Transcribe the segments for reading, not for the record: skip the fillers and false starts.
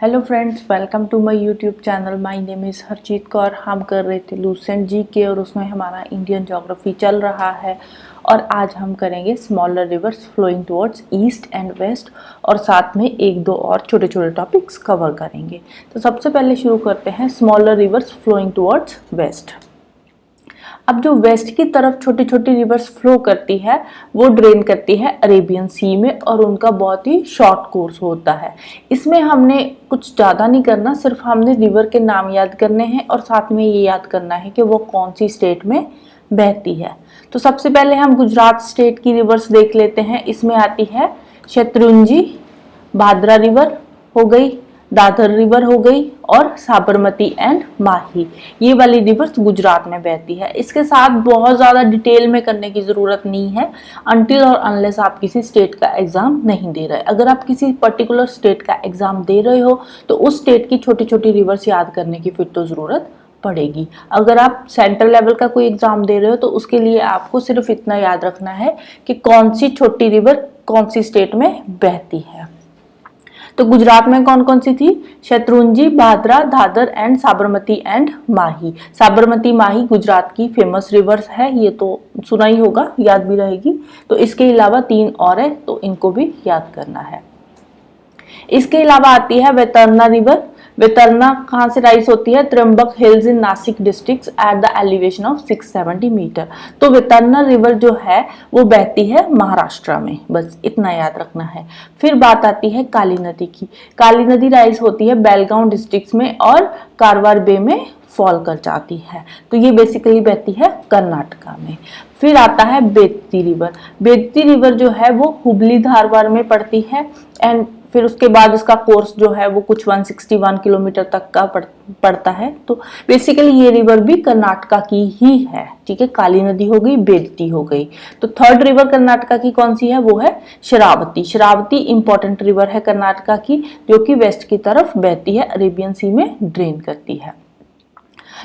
Hello friends, welcome to my YouTube channel. My name is Harjeet Kaur. हम कर रहे थे लूसेंट जीके और उसमें हमारा इंडियन ज्योग्राफी चल रहा है और आज हम करेंगे smaller rivers flowing towards east and west और साथ में एक दो और छोटे छोटे टॉपिक्स कवर करेंगे। तो सबसे पहले शुरू करते हैं smaller rivers flowing towards west. अब जो वेस्ट की तरफ छोटी छोटी रिवर्स फ्लो करती है वो ड्रेन करती है अरेबियन सी में और उनका बहुत ही शॉर्ट कोर्स होता है। इसमें हमने कुछ ज़्यादा नहीं करना, सिर्फ हमने रिवर के नाम याद करने हैं और साथ में ये याद करना है कि वो कौन सी स्टेट में बहती है। तो सबसे पहले हम गुजरात स्टेट की रिवर्स देख लेते हैं। इसमें आती है शत्रुंजी, भादरा रिवर हो गई, दादर रिवर हो गई और साबरमती एंड माही। ये वाली रिवर्स गुजरात में बहती है। इसके साथ बहुत ज़्यादा डिटेल में करने की ज़रूरत नहीं है अनटिल और अनलेस आप किसी स्टेट का एग्ज़ाम नहीं दे रहे। अगर आप किसी पर्टिकुलर स्टेट का एग्ज़ाम दे रहे हो तो उस स्टेट की छोटी छोटी रिवर्स याद करने की फिर तो ज़रूरत पड़ेगी। अगर आप सेंट्रल लेवल का कोई एग्ज़ाम दे रहे हो तो उसके लिए आपको सिर्फ इतना याद रखना है कि कौन सी छोटी रिवर कौन सी स्टेट में बहती है। तो गुजरात में कौन कौन सी थी? शत्रुंजी, भादरा, दादर एंड साबरमती एंड माही। साबरमती माही गुजरात की फेमस रिवर्स है, ये तो सुना ही होगा, याद भी रहेगी। तो इसके अलावा तीन और है तो इनको भी याद करना है। इसके अलावा आती है वैतरना रिवर। वैतरना कहाँ से राइज होती है? Trimbak hills in Nashik district at the elevation of 670 metre. तो वैतरना रिवर जो है वो बहती है महाराष्ट्र में, बस इतना याद रखना है। फिर बात आती है काली नदी की। काली नदी राइज होती है बेलगांव डिस्ट्रिक्ट में और कारवार बे में फॉल कर जाती है। तो ये बेसिकली बहती है कर्नाटका में। फिर आता है बेतती रिवर। बेतती रिवर जो है वो हुबली धारवाड़ में पड़ती है एंड फिर उसके बाद इसका कोर्स जो है वो कुछ 161 किलोमीटर तक का पड़ता है। तो बेसिकली ये रिवर भी कर्नाटका की ही है, ठीक है। काली नदी हो गई, बेतती हो गई। तो थर्ड रिवर कर्नाटका की कौन सी है? वो है शरावती। शरावती इंपॉर्टेंट रिवर है कर्नाटका की जो कि वेस्ट की तरफ बहती है, अरेबियन सी में ड्रेन करती है।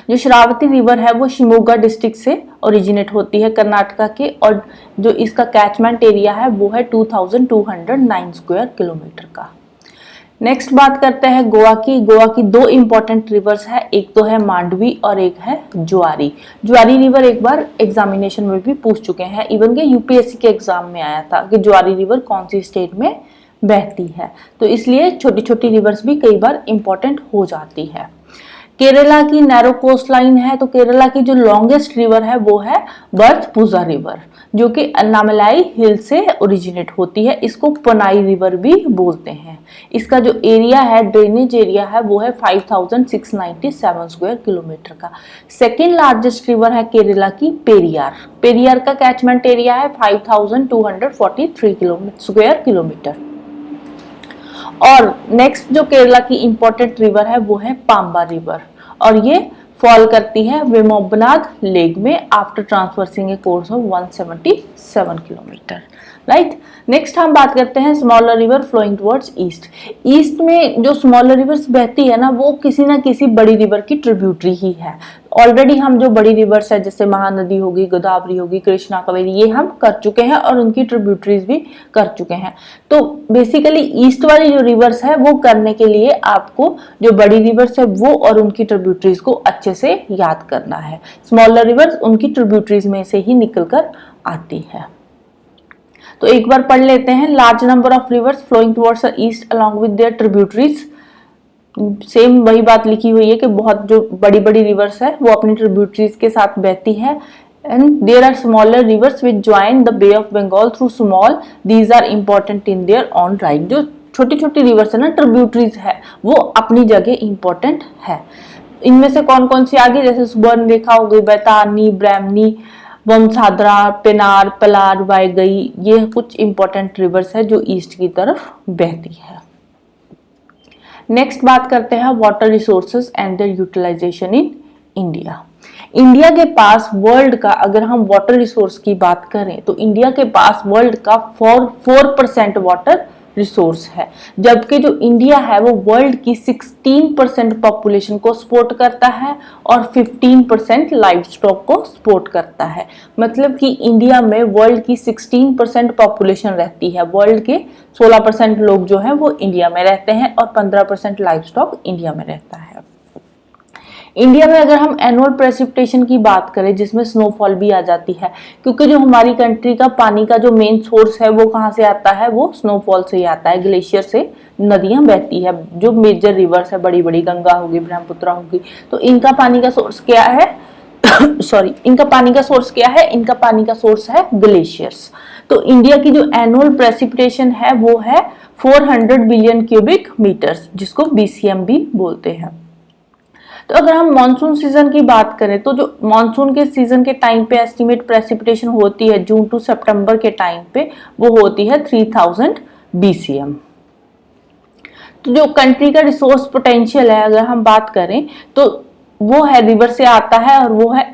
जो शरावती रिवर है वो शिमोगा डिस्ट्रिक्ट से ओरिजिनेट होती है कर्नाटका के और जो इसका कैचमेंट एरिया है वो है 2209 स्क्वायर किलोमीटर का। नेक्स्ट बात करते हैं गोवा की। गोवा की दो इंपॉर्टेंट रिवर्स है, एक तो है मांडवी और एक है ज्वारी। ज्वारी रिवर एक बार एग्जामिनेशन में भी पूछ चुके हैं, इवन के यूपीएससी के एग्जाम में आया था कि ज्वारी रिवर कौन सी स्टेट में बहती है। तो इसलिए छोटी छोटी रिवर्स भी कई बार इंपॉर्टेंट हो जाती है। केरला की नैरो कोस्ट लाइन है, तो केरला की जो लॉन्गेस्ट रिवर है वो है बर्थपुजा रिवर जो कि अन्नामलाई हिल से ओरिजिनेट होती है। इसको पनाई रिवर भी बोलते हैं। इसका जो एरिया है, ड्रेनेज एरिया है, वो है 5697 स्क्वायर किलोमीटर का। सेकेंड लार्जेस्ट रिवर है केरला की पेरियार। पेरियार का कैचमेंट एरिया है 5243 स्क्वायर किलोमीटर। और नेक्स्ट जो केरला की इंपॉर्टेंट रिवर है वो है पाम्बा रिवर और ये फॉल करती है वेम्बनाड लेक में after transversing a course of 177 kilometre. Right. Next हम बात करते हैं smaller river flowing towards east. East में जो स्मॉलर रिवर्स बहती है ना वो किसी ना किसी बड़ी रिवर की ट्रिब्यूटरी ही है। ऑलरेडी हम जो बड़ी रिवर्स है जैसे महानदी होगी, गोदावरी होगी, कृष्णा, कावेरी, ये हम कर चुके हैं और उनकी ट्रिब्यूटरीज भी कर चुके हैं। तो बेसिकली ईस्ट वाली जो रिवर्स है वो करने के लिए आपको जो बड़ी रिवर्स है वो और उनकी ट्रिब्यूटरीज को अच्छे से याद करना है। स्मॉलर रिवर्स उनकी ट्रिब्यूटरीज में से ही निकलकर आती है। तो एक बार पढ़ लेते हैं। Large number of rivers flowing towards the east along with their tributaries. Same वही बात लिखी हुई है कि बहुत जो बड़ी बड़ी रिवर्स है वो अपनी ट्रिब्यूटरीज के साथ बहती है। And there are smaller rivers which join the Bay of Bengal through small, these are important in their own right. जो छोटी छोटी रिवर्स है ना, ट्रिब्यूटरीज है, वो अपनी जगह इंपॉर्टेंट है। इनमें से कौन कौन सी आगे, जैसे सुबर्ण रेखा हो गई, बैतारनी, ब्रह्मनी, वमसादरा, पेनार, पलार, वायगई, ये कुछ इंपॉर्टेंट रिवर्स है जो ईस्ट की तरफ बहती है। नेक्स्ट बात करते हैं water resources and their utilisation in India. India के पास वर्ल्ड का, अगर हम वाटर रिसोर्स की बात करें तो इंडिया के पास वर्ल्ड का 4% वाटर रिसोर्स है, जबकि जो इंडिया है वो वर्ल्ड की 16% पॉपुलेशन को सपोर्ट करता है और 15% लाइव स्टॉक को सपोर्ट करता है। मतलब कि इंडिया में वर्ल्ड की 16% पॉपुलेशन रहती है, वर्ल्ड के 16% लोग जो हैं वो इंडिया में रहते हैं और 15% लाइव स्टॉक इंडिया में रहता है। इंडिया में अगर हम एनुअल प्रेसिपिटेशन की बात करें जिसमें स्नोफॉल भी आ जाती है, क्योंकि जो हमारी कंट्री का पानी का जो मेन सोर्स है वो कहाँ से आता है, वो स्नोफॉल से ही आता है, ग्लेशियर से नदियां बहती है, जो मेजर रिवर्स है बड़ी बड़ी, गंगा होगी, ब्रह्मपुत्र होगी, तो इनका पानी का सोर्स क्या है सॉरी इनका पानी का सोर्स क्या है, इनका पानी का सोर्स है ग्लेशियर्स। तो इंडिया की जो एनुअल प्रेसिपिटेशन है वो है 400 बिलियन क्यूबिक मीटर्स, जिसको BCM भी बोलते हैं। तो अगर हम मानसून सीजन की बात करें तो जो मानसून के सीजन के टाइम पे एस्टिमेट प्रेसिपिटेशन होती है जून टू सितंबर के टाइम पे, वो होती है 3000 BCM। तो जो कंट्री का रिसोर्स पोटेंशियल है अगर हम बात करें तो वो है रिवर से आता है और वो है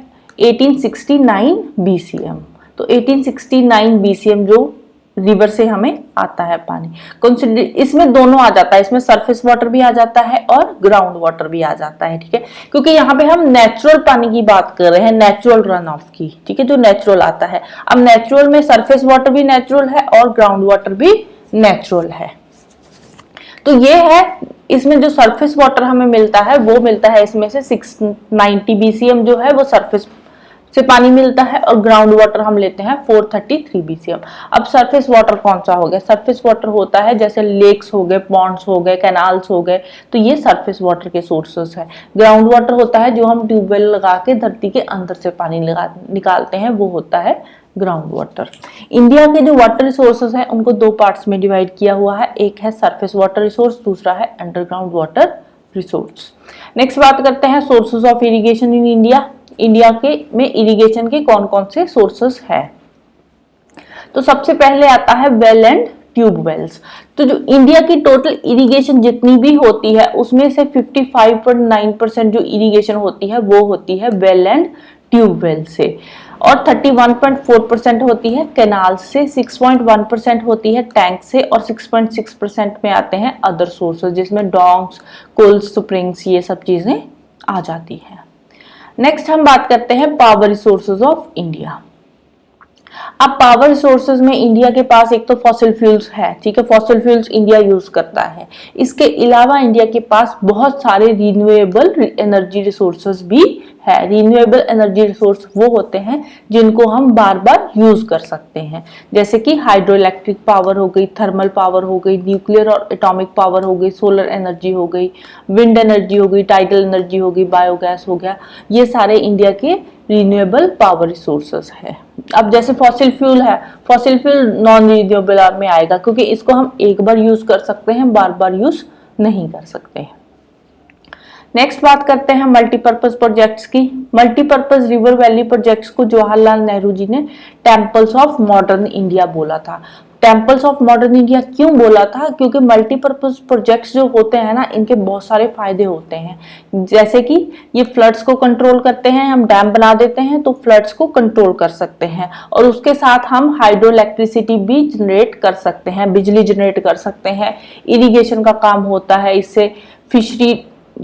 1869 BCM। तो 1869 BCM जो रिवर से हमें आता है पानी, इसमें दोनों आ जाता है, इसमें सरफेस वाटर भी आ जाता है और ग्राउंड वाटर भी आ जाता है, ठीक है, क्योंकि यहाँ पे हम नेचुरल पानी की बात कर रहे हैं, नेचुरल रन ऑफ की, ठीक है, जो नेचुरल आता है। अब नेचुरल में सरफेस वाटर भी नेचुरल है और ग्राउंड वाटर भी नेचुरल है। तो ये है, इसमें जो सरफेस वाटर हमें मिलता है वो मिलता है इसमें से 690 BCM जो है वो सरफेस से पानी मिलता है और ग्राउंड वाटर हम लेते हैं 433 BCM। अब सरफेस वाटर कौन सा हो गया, सरफेस वाटर होता है जैसे लेक्स हो गए, पॉन्ड्स हो गए, कैनाल्स हो गए, तो ये सरफेस वाटर के सोर्सेस है। ग्राउंड वाटर होता है जो हम ट्यूबवेल लगा के धरती के अंदर से पानी निकालते हैं, वो होता है ग्राउंड वाटर। इंडिया के जो वाटर रिसोर्सेज हैं उनको दो पार्ट्स में डिवाइड किया हुआ है, एक है सरफेस वाटर रिसोर्स, दूसरा है अंडरग्राउंड वाटर रिसोर्स। नेक्स्ट बात करते हैं sources of irrigation in India. India के में इरिगेशन के कौन कौन से सोर्सेस है। तो सबसे पहले आता है वेल एंड ट्यूब वेल्स। तो जो इंडिया की टोटल इरिगेशन जितनी भी होती है उसमें से 55.9% जो इरिगेशन होती है वो होती है वेल एंड ट्यूब वेल से, और 31.4% होती है कैनाल से, 6.1% होती है टैंक से, और 6.6% में आते हैं अदर सोर्सेज जिसमें डॉन्ग्स, कुल्स, स्प्रिंग्स, ये सब चीजें आ जाती हैं। नेक्स्ट हम बात करते हैं पावर रिसोर्सेज ऑफ इंडिया। अब पावर रिसोर्सेज में इंडिया के पास एक तो फॉसिल फ्यूल्स है, ठीक है, फॉसिल फ्यूल्स इंडिया यूज करता है। इसके अलावा इंडिया के पास बहुत सारे रिन्यूएबल एनर्जी रिसोर्सेज भी है। रिन्यूएबल एनर्जी रिसोर्स वो होते हैं जिनको हम बार बार यूज कर सकते हैं, जैसे कि हाइड्रो इलेक्ट्रिक पावर हो गई, थर्मल पावर हो गई, न्यूक्लियर और एटॉमिक पावर हो गई, सोलर एनर्जी हो गई, विंड एनर्जी हो गई, टाइडल एनर्जी हो गई, बायोगैस हो गया, ये सारे इंडिया के रिन्यूएबल पावर रिसोर्सेज है। अब जैसे फॉसिल फ्यूल है, फॉसिल फ्यूल नॉन रिन्यूएबल में आएगा क्योंकि इसको हम एक बार यूज कर सकते हैं, बार बार यूज नहीं कर सकते हैं। नेक्स्ट बात करते हैं मल्टीपर्पज प्रोजेक्ट्स की। मल्टीपर्पज रिवर वैली प्रोजेक्ट्स को जवाहरलाल नेहरू जी ने टेम्पल्स ऑफ मॉडर्न इंडिया बोला था। टेम्पल्स ऑफ मॉडर्न इंडिया क्यों बोला था, क्योंकि मल्टीपर्पज प्रोजेक्ट्स जो होते हैं ना, इनके बहुत सारे फायदे होते हैं, जैसे कि ये फ्लड्स को कंट्रोल करते हैं, हम डैम बना देते हैं तो फ्लड्स को कंट्रोल कर सकते हैं, और उसके साथ हम हाइड्रो इलेक्ट्रिसिटी भी जनरेट कर सकते हैं, बिजली जनरेट कर सकते हैं, इरिगेशन का काम होता है, इससे फिशरी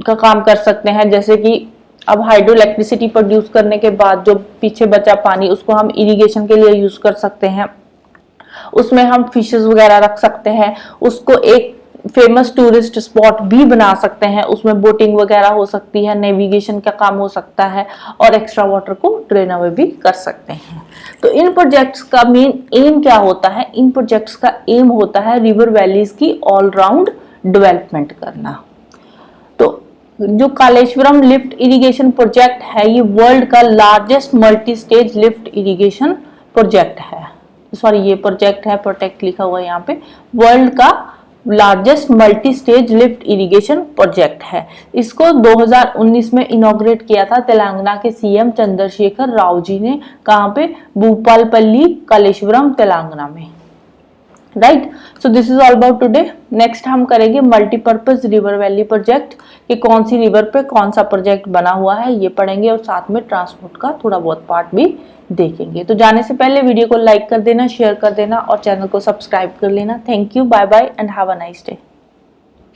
का काम कर सकते हैं, जैसे कि अब हाइड्रो इलेक्ट्रिसिटी प्रोड्यूस करने के बाद जो पीछे बचा पानी उसको हम इरिगेशन के लिए यूज कर सकते हैं, उसमें हम फिशेस वगैरह रख सकते हैं, उसको एक फेमस टूरिस्ट स्पॉट भी बना सकते हैं, उसमें बोटिंग वगैरह हो सकती है, नेविगेशन का काम हो सकता है, और एक्स्ट्रा वाटर को ड्रेन अवे भी कर सकते हैं। तो इन प्रोजेक्ट्स का मेन एम क्या होता है, इन प्रोजेक्ट्स का एम होता है रिवर वैलीज की ऑलराउंड डेवलपमेंट करना। तो जो कालेश्वरम लिफ्ट इरिगेशन प्रोजेक्ट है ये वर्ल्ड का largest multi stage lift irrigation project है, सॉरी ये प्रोजेक्ट है, प्रोटेक्ट लिखा हुआ है यहाँ पे, वर्ल्ड का largest multi stage lift irrigation project है। इसको 2019 में इनॉग्रेट किया था तेलंगाना के सीएम चंद्रशेखर राव जी ने, कहाँ पे, भूपालपल्ली, कालेश्वरम, तेलंगाना में। Right. So this is all about today. Next हम करेंगे मल्टीपर्पज रिवर वैली प्रोजेक्ट, कि कौन सी रिवर पे कौन सा प्रोजेक्ट बना हुआ है ये पढ़ेंगे, और साथ में ट्रांसपोर्ट का थोड़ा बहुत पार्ट भी देखेंगे। तो जाने से पहले वीडियो को लाइक कर देना, शेयर कर देना और चैनल को सब्सक्राइब कर लेना। Thank you, bye bye and have a nice day.